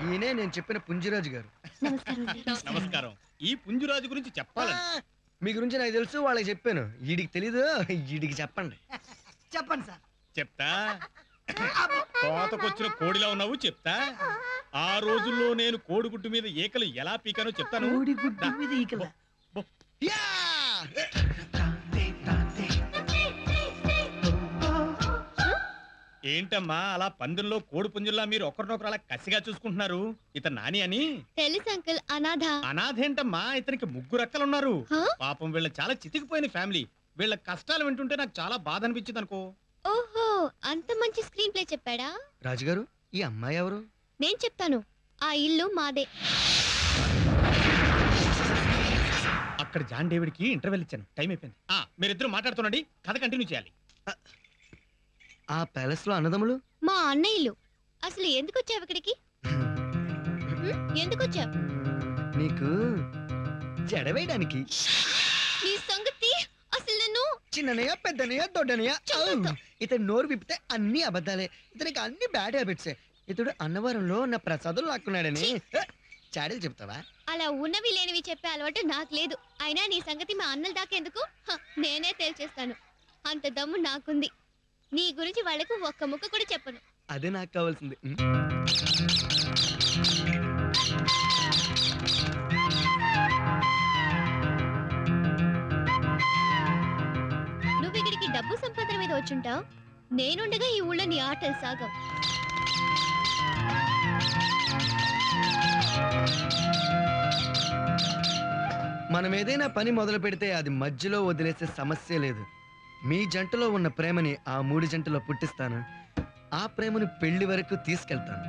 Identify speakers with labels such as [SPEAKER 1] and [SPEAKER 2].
[SPEAKER 1] ఈయనే నేను చెప్పిన పుంజిరాజు గారు.
[SPEAKER 2] నమస్కారం. ఈ పుంజిరాజు గురించి చెప్పాలని.
[SPEAKER 1] మీ గురించి నాకు తెలుసు, వాళ్ళకి చెప్పాను. ఈడికి తెలీదు, ఈడికి చెప్పండి.
[SPEAKER 3] చెప్పండి సార్.
[SPEAKER 2] చెప్తా. కోతకొచ్చిన కోడిలా ఉన్నావు, చెప్తా. ఆ రోజుల్లో నేను కోడిగుడ్డు మీద ఈకలు ఎలా పీకానో చెప్తాను.
[SPEAKER 3] కోడిగుడ్డు మీద ఈకలు.
[SPEAKER 2] ఏంటమ్మా అలా పందుల్లో కోడి పుంజుల్లా మీరు ఒకరినొకరు అలా కసిగా చూసుకుంటున్నారు? ఇతను నాని అని
[SPEAKER 4] తెలుసు అంకుల్. అనాథ.
[SPEAKER 2] అనాథేంటమ్మా, ఇతనికి 3 అక్కలున్నారు. పాపం వీళ్ళ చాలా చితికిపోయిన ఫ్యామిలీ. వీళ్ళ కష్టాలు వింటుంటే నాకు చాలా బాధ అనిపించింది అనుకో.
[SPEAKER 4] ఓహో, అంత మంచి స్క్రీన్ ప్లే చెప్పాడా?
[SPEAKER 1] రాజుగారు, ఈ అమ్మాయి ఎవరు?
[SPEAKER 4] నేను చెప్తాను. ఆ ఇల్లు మాదే.
[SPEAKER 2] అక్కడ జాన్ డేవిడ్ కి ఇంటర్వెల్ ఇచ్చాను, టైం అయిపోయింది. మీరిద్దరు మాట్లాడుతుండండి, కథ కంటిన్యూ చేయాలి.
[SPEAKER 1] ఆ ప్యాలెస్ లో అన్నదమ్ములు
[SPEAKER 4] మా అన్నయ్యలు. అసలు ఎందుకు వచ్చావు ఇక్కడికి? ఎందుకు వచ్చావు?
[SPEAKER 1] నీకు జడవేయడానికి.
[SPEAKER 4] నీ సంగతి అసలు నన్ను
[SPEAKER 1] చిన్ననయ్య, పెద్దనయ్య, దొడ్డనయ్య. ఇతను నోరు విప్పితే అన్ని అబద్ధాలే. ఇతనికి అన్ని బ్యాడ్ హ్యాబిట్సే. ఇతడు అన్నవరంలో నా ప్రసాదులు లాక్కున్నాడని చాడీలు చెప్తావా?
[SPEAKER 4] అలా ఉన్నవి లేనివి చెప్పే అలవాటు నాకు లేదు. అయినా నీ సంగతి మా అన్నల దాకెందుకు? నేనే తేల్చేస్తాను. అంత దమ్ము నాకుంది. నీ గురించి వాళ్ళకు ఒక్క ముక్క కూడా చెప్పను.
[SPEAKER 1] అదే నాకు కావాల్సింది.
[SPEAKER 4] నువ్వు ఇక్కడికి డబ్బు సంపాదన మీద వచ్చుంటావు. నేనుండగా ఈ ఊళ్ళో నీ ఆటలు సాగం.
[SPEAKER 1] మనం ఏదైనా పని మొదలు పెడితే అది మధ్యలో వదిలేసే సమస్య లేదు. మీ జంటలో ఉన్న ప్రేమని ఆ 3 జంటలో పుట్టిస్తాను. ఆ ప్రేమను పెళ్లి వరకు తీసుకెళ్తాను.